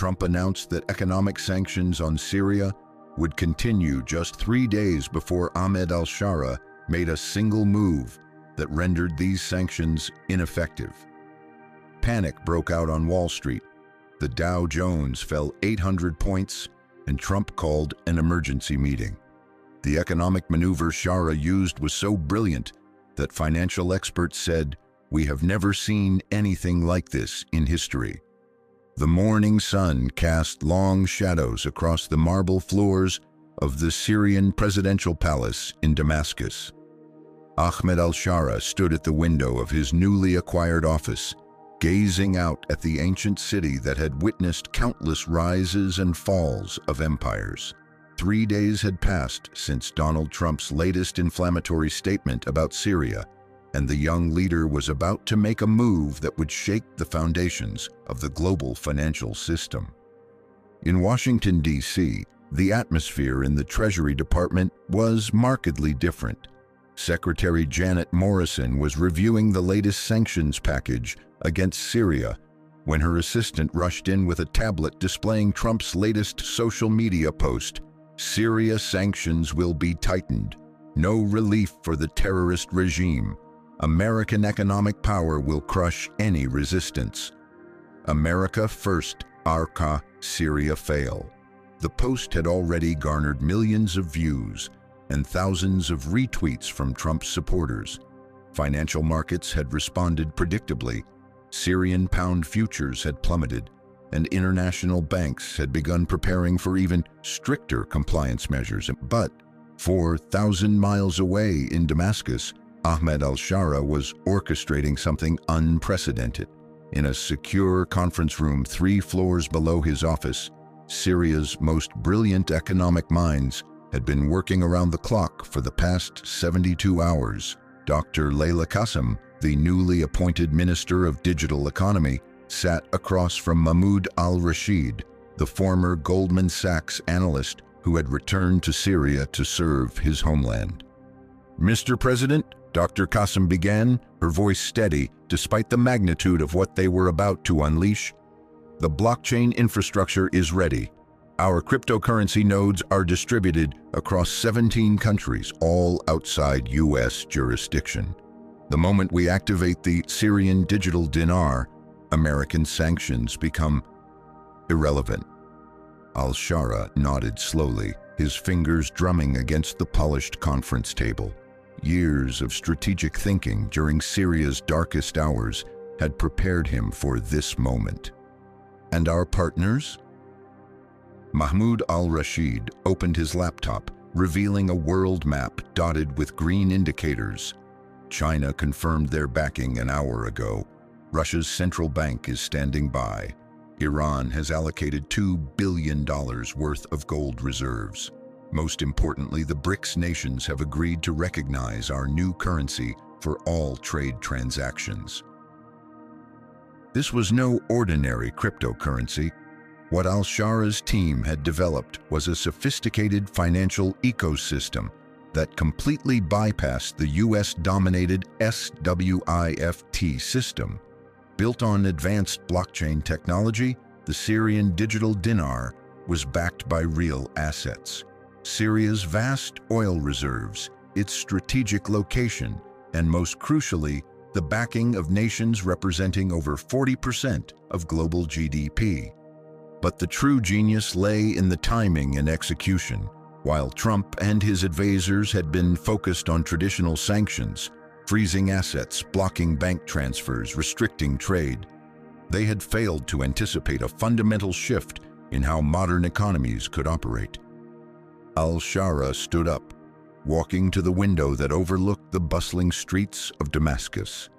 Trump announced that economic sanctions on Syria would continue just 3 days before Ahmed al-Sharaa made a single move that rendered these sanctions ineffective. Panic broke out on Wall Street. The Dow Jones fell 800 points, and Trump called an emergency meeting. The economic maneuver Shara used was so brilliant that financial experts said, "We have never seen anything like this in history." The morning sun cast long shadows across the marble floors of the Syrian presidential palace in Damascus. Ahmed al-Sharaa stood at the window of his newly acquired office, gazing out at the ancient city that had witnessed countless rises and falls of empires. 3 days had passed since Donald Trump's latest inflammatory statement about Syria, and the young leader was about to make a move that would shake the foundations of the global financial system. In Washington, D.C., the atmosphere in the Treasury Department was markedly different. Secretary Janet Morrison was reviewing the latest sanctions package against Syria when her assistant rushed in with a tablet displaying Trump's latest social media post: "Syria sanctions will be tightened. No relief for the terrorist regime. American economic power will crush any resistance. America first, Arca, Syria fail." The post had already garnered millions of views and thousands of retweets from Trump's supporters. Financial markets had responded predictably. Syrian pound futures had plummeted, and international banks had begun preparing for even stricter compliance measures. But 4,000 miles away in Damascus, Ahmed al-Sharaa was orchestrating something unprecedented. In a secure conference room 3 floors below his office, Syria's most brilliant economic minds had been working around the clock for the past 72 hours. Dr. Layla Qasem, the newly appointed Minister of Digital Economy, sat across from Mahmoud al-Rashid, the former Goldman Sachs analyst who had returned to Syria to serve his homeland. "Mr. President," Dr. Qasem began, her voice steady despite the magnitude of what they were about to unleash, "the blockchain infrastructure is ready. Our cryptocurrency nodes are distributed across 17 countries, all outside U.S. jurisdiction. The moment we activate the Syrian digital dinar, American sanctions become irrelevant." Al-Sharaa nodded slowly, his fingers drumming against the polished conference table. Years of strategic thinking during Syria's darkest hours had prepared him for this moment. "And our partners?" Mahmoud al-Rashid opened his laptop, revealing a world map dotted with green indicators. China confirmed their backing an hour ago. Russia's central bank is standing by. Iran has allocated $2 billion worth of gold reserves. Most importantly, the BRICS nations have agreed to recognize our new currency for all trade transactions. This was no ordinary cryptocurrency. What al-Sharaa's team had developed was a sophisticated financial ecosystem that completely bypassed the US-dominated SWIFT system. Built on advanced blockchain technology, the Syrian digital dinar was backed by real assets. Syria's vast oil reserves, its strategic location, and most crucially, the backing of nations representing over 40% of global GDP. But the true genius lay in the timing and execution. While Trump and his advisors had been focused on traditional sanctions, freezing assets, blocking bank transfers, restricting trade, they had failed to anticipate a fundamental shift in how modern economies could operate. Al-Sharaa stood up, walking to the window that overlooked the bustling streets of Damascus.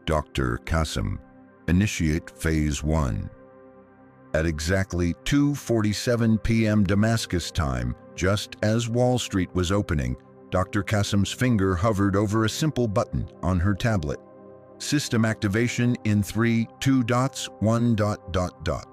"Dr. Qasem, initiate Phase 1. At exactly 2:47 p.m. Damascus time, just as Wall Street was opening, Dr. Qasem's finger hovered over a simple button on her tablet. "System activation in 3, 2 dots, 1 dot dot dot."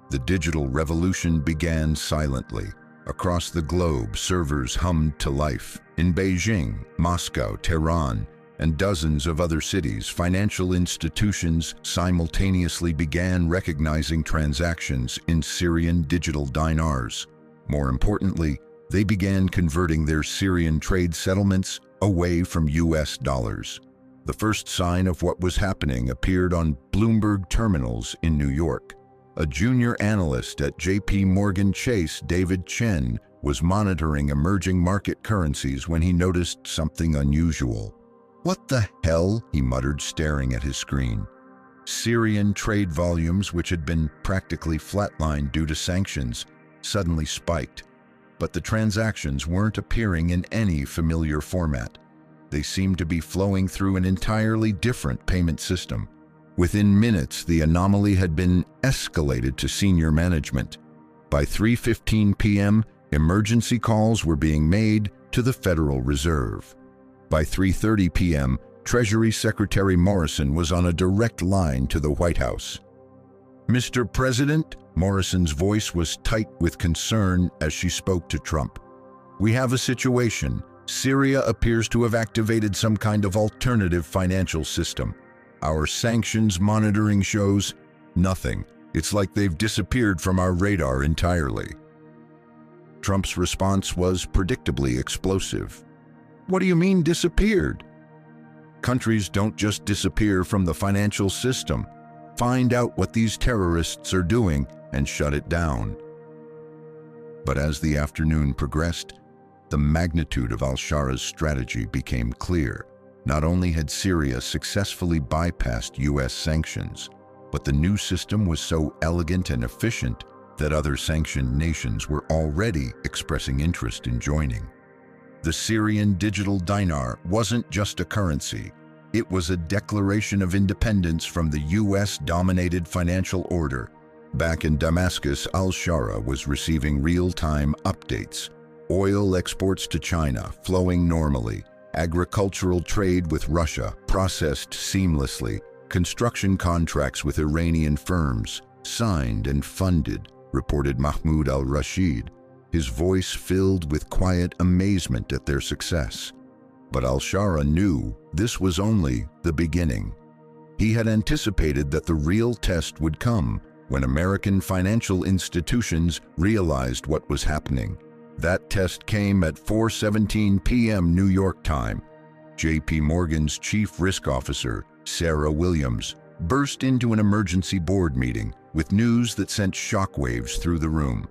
The digital revolution began silently. Across the globe, servers hummed to life. In Beijing, Moscow, Tehran, and dozens of other cities, financial institutions simultaneously began recognizing transactions in Syrian digital dinars. More importantly, they began converting their Syrian trade settlements away from US dollars. The first sign of what was happening appeared on Bloomberg terminals in New York. A junior analyst at JP Morgan Chase, David Chen, was monitoring emerging market currencies when he noticed something unusual. "What the hell?" he muttered, staring at his screen. Syrian trade volumes, which had been practically flatlined due to sanctions, suddenly spiked. But the transactions weren't appearing in any familiar format. They seemed to be flowing through an entirely different payment system. Within minutes, the anomaly had been escalated to senior management. By 3:15 p.m., emergency calls were being made to the Federal Reserve. By 3:30 p.m., Treasury Secretary Morrison was on a direct line to the White House. "Mr. President," Morrison's voice was tight with concern as she spoke to Trump. "We have a situation. Syria appears to have activated some kind of alternative financial system. Our sanctions monitoring shows nothing. It's like they've disappeared from our radar entirely." Trump's response was predictably explosive. "What do you mean disappeared? Countries don't just disappear from the financial system. Find out what these terrorists are doing and shut it down." But as the afternoon progressed, the magnitude of al-Shara's strategy became clear. Not only had Syria successfully bypassed US sanctions, but the new system was so elegant and efficient that other sanctioned nations were already expressing interest in joining. The Syrian digital dinar wasn't just a currency. It was a declaration of independence from the US-dominated financial order. Back in Damascus, al-Sharaa was receiving real-time updates. Oil exports to China flowing normally, agricultural trade with Russia processed seamlessly, construction contracts with Iranian firms signed and funded, reported Mahmoud al-Rashid, his voice filled with quiet amazement at their success. But al-Sharaa knew this was only the beginning. He had anticipated that the real test would come when American financial institutions realized what was happening. That test came at 4:17 p.m. New York time. JP Morgan's chief risk officer, Sarah Williams, burst into an emergency board meeting with news that sent shockwaves through the room.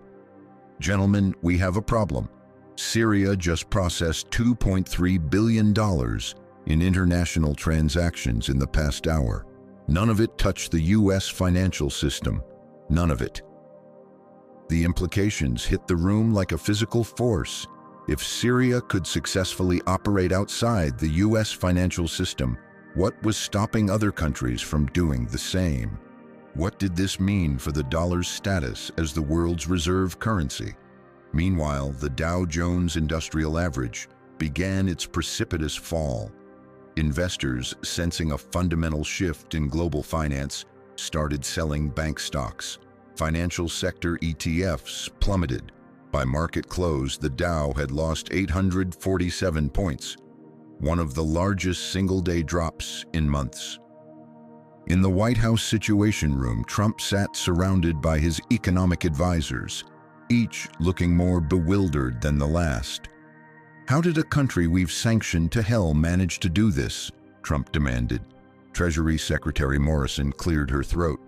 "Gentlemen, we have a problem. Syria just processed $2.3 billion in international transactions in the past hour. None of it touched the US financial system. None of it." The implications hit the room like a physical force. If Syria could successfully operate outside the US financial system, what was stopping other countries from doing the same? What did this mean for the dollar's status as the world's reserve currency? Meanwhile, the Dow Jones Industrial Average began its precipitous fall. Investors, sensing a fundamental shift in global finance, started selling bank stocks. Financial sector ETFs plummeted. By market close, the Dow had lost 847 points, one of the largest single-day drops in months. In the White House Situation Room, Trump sat surrounded by his economic advisors, each looking more bewildered than the last. "How did a country we've sanctioned to hell manage to do this?" Trump demanded. Treasury Secretary Morrison cleared her throat.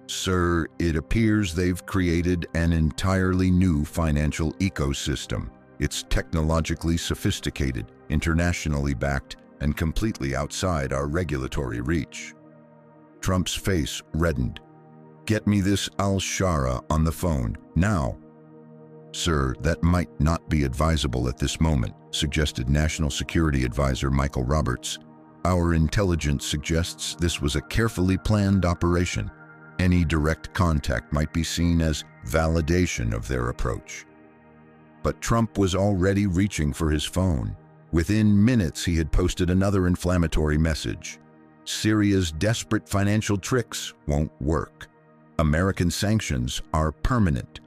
"Sir, it appears they've created an entirely new financial ecosystem. It's technologically sophisticated, internationally backed, and completely outside our regulatory reach." Trump's face reddened. "Get me this al-Sharaa on the phone, now." "Sir, that might not be advisable at this moment," suggested National Security Advisor Michael Roberts. "Our intelligence suggests this was a carefully planned operation. Any direct contact might be seen as validation of their approach." But Trump was already reaching for his phone. Within minutes, he had posted another inflammatory message. "Syria's desperate financial tricks won't work. American sanctions are permanent.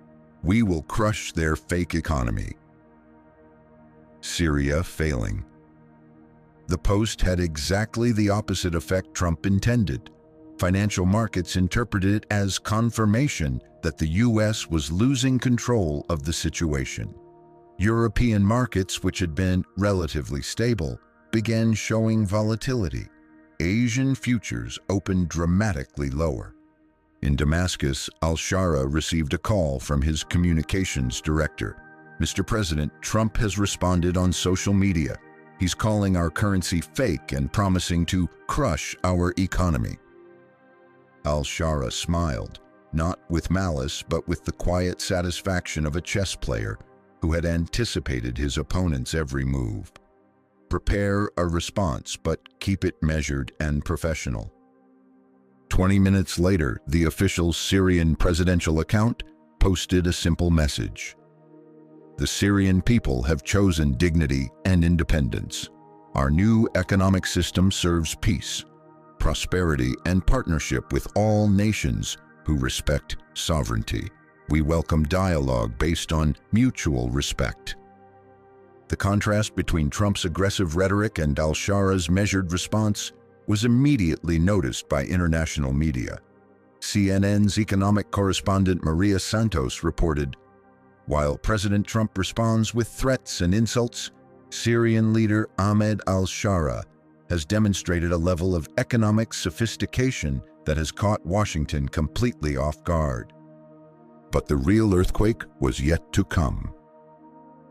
We will crush their fake economy." Syria failing. The post had exactly the opposite effect Trump intended. Financial markets interpreted it as confirmation that the U.S. was losing control of the situation. European markets, which had been relatively stable, began showing volatility. Asian futures opened dramatically lower. In Damascus, al-Sharaa received a call from his communications director. "Mr. President, Trump has responded on social media. He's calling our currency fake and promising to crush our economy." Al-Sharaa smiled, not with malice, but with the quiet satisfaction of a chess player who had anticipated his opponent's every move. Prepare a response, but keep it measured and professional. 20 minutes later, the official Syrian presidential account posted a simple message. "The Syrian people have chosen dignity and independence. Our new economic system serves peace, prosperity, and partnership with all nations who respect sovereignty. We welcome dialogue based on mutual respect." The contrast between Trump's aggressive rhetoric and al-Sharaa's measured response was immediately noticed by international media. CNN's economic correspondent Maria Santos reported, "While President Trump responds with threats and insults, Syrian leader Ahmed al-Sharaa has demonstrated a level of economic sophistication that has caught Washington completely off guard." But the real earthquake was yet to come.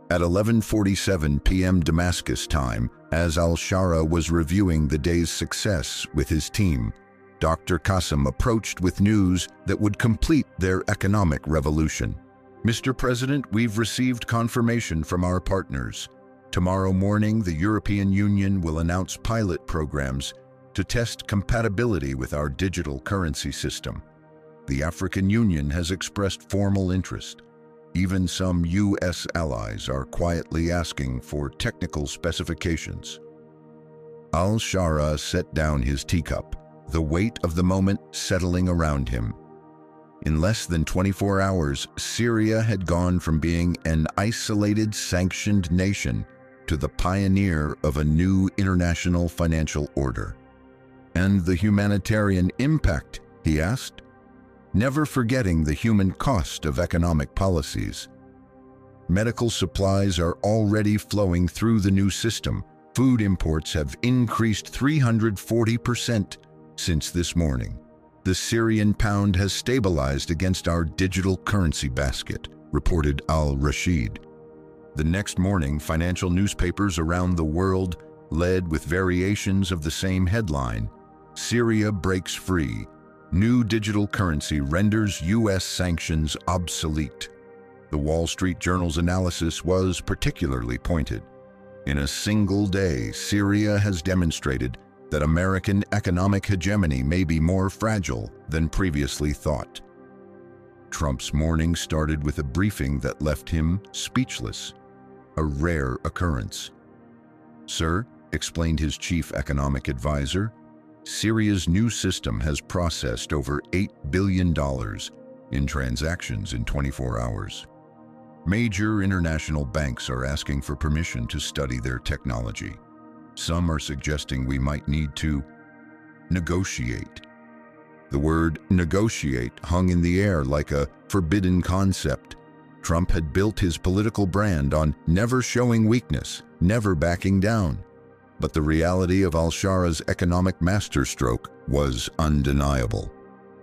At 11:47 p.m. Damascus time, as al-Sharaa was reviewing the day's success with his team, Dr. Qasim approached with news that would complete their economic revolution. "Mr. President, we've received confirmation from our partners. Tomorrow morning, the European Union will announce pilot programs to test compatibility with our digital currency system. The African Union has expressed formal interest. Even some U.S. allies are quietly asking for technical specifications." Al-Sharaa set down his teacup, the weight of the moment settling around him. In less than 24 hours, Syria had gone from being an isolated, sanctioned nation to the pioneer of a new international financial order. "And the humanitarian impact?" he asked, never forgetting the human cost of economic policies. "Medical supplies are already flowing through the new system. Food imports have increased 340% since this morning. The Syrian pound has stabilized against our digital currency basket," reported al-Rashid. The next morning, financial newspapers around the world led with variations of the same headline: "Syria breaks free. New digital currency renders U.S. sanctions obsolete." The Wall Street Journal's analysis was particularly pointed. In a single day, Syria has demonstrated that American economic hegemony may be more fragile than previously thought. Trump's morning started with a briefing that left him speechless, a rare occurrence. "Sir," explained his chief economic advisor, "Syria's new system has processed over $8 billion in transactions in 24 hours. Major international banks are asking for permission to study their technology. Some are suggesting we might need to negotiate." The word negotiate hung in the air like a forbidden concept. Trump had built his political brand on never showing weakness, never backing down. But the reality of al-Sharaa's economic masterstroke was undeniable.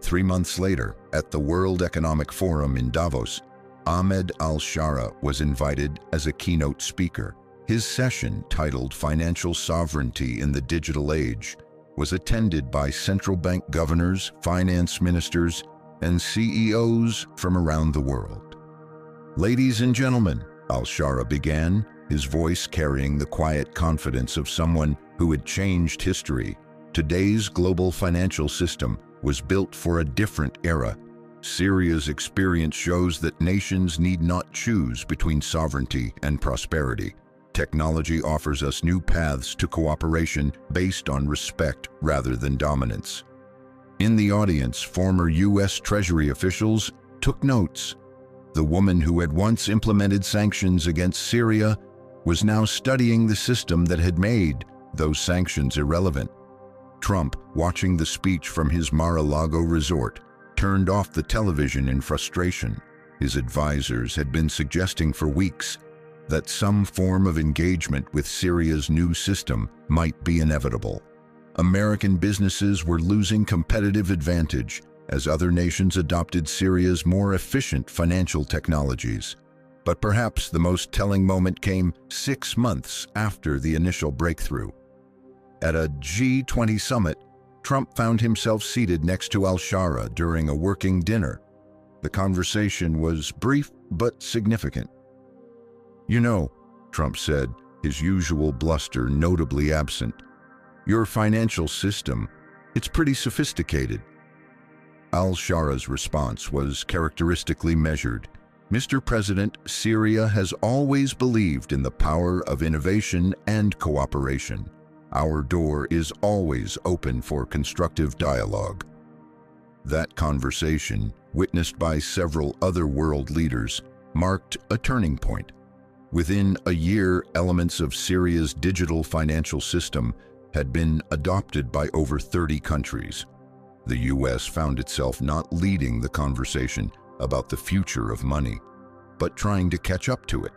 3 months later, at the World Economic Forum in Davos, Ahmed al-Sharaa was invited as a keynote speaker. His session, titled "Financial Sovereignty in the Digital Age," was attended by central bank governors, finance ministers, and CEOs from around the world. "Ladies and gentlemen," al-Sharaa began, his voice carrying the quiet confidence of someone who had changed history. "Today's global financial system was built for a different era. Syria's experience shows that nations need not choose between sovereignty and prosperity. Technology offers us new paths to cooperation based on respect rather than dominance." In the audience, former U.S. Treasury officials took notes. The woman who had once implemented sanctions against Syria was now studying the system that had made those sanctions irrelevant. Trump, watching the speech from his Mar-a-Lago resort, turned off the television in frustration. His advisors had been suggesting for weeks that some form of engagement with Syria's new system might be inevitable. American businesses were losing competitive advantage as other nations adopted Syria's more efficient financial technologies. But perhaps the most telling moment came 6 months after the initial breakthrough. At a G20 summit, Trump found himself seated next to al-Sharaa during a working dinner. The conversation was brief but significant. "You know," Trump said, his usual bluster notably absent, "your financial system, it's pretty sophisticated." Al-Sharaa's response was characteristically measured. "Mr. President, Syria has always believed in the power of innovation and cooperation. Our door is always open for constructive dialogue." That conversation, witnessed by several other world leaders, marked a turning point. Within a year, elements of Syria's digital financial system had been adopted by over 30 countries. The US found itself not leading the conversation about the future of money, but trying to catch up to it.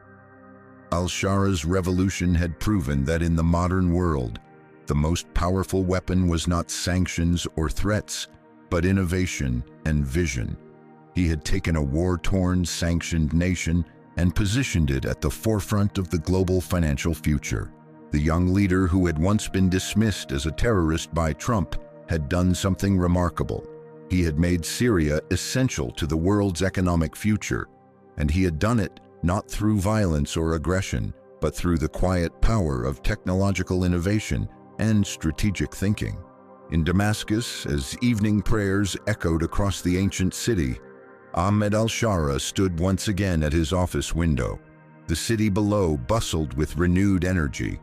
Al-Sharaa's revolution had proven that in the modern world, the most powerful weapon was not sanctions or threats, but innovation and vision. He had taken a war-torn, sanctioned nation and positioned it at the forefront of the global financial future. The young leader who had once been dismissed as a terrorist by Trump had done something remarkable. He had made Syria essential to the world's economic future, and he had done it not through violence or aggression, but through the quiet power of technological innovation and strategic thinking. In Damascus, as evening prayers echoed across the ancient city, Ahmed al-Sharaa stood once again at his office window. The city below bustled with renewed energy.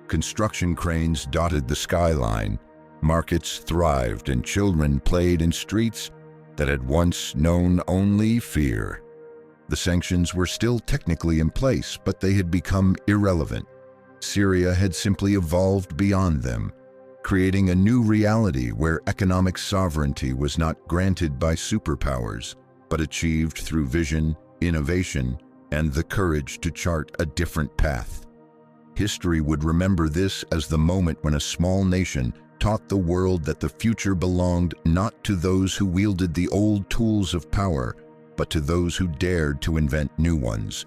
Construction cranes dotted the skyline, markets thrived, and children played in streets that had once known only fear. The sanctions were still technically in place, but they had become irrelevant. Syria had simply evolved beyond them, creating a new reality where economic sovereignty was not granted by superpowers, but achieved through vision, innovation, and the courage to chart a different path. History would remember this as the moment when a small nation taught the world that the future belonged not to those who wielded the old tools of power, but to those who dared to invent new ones.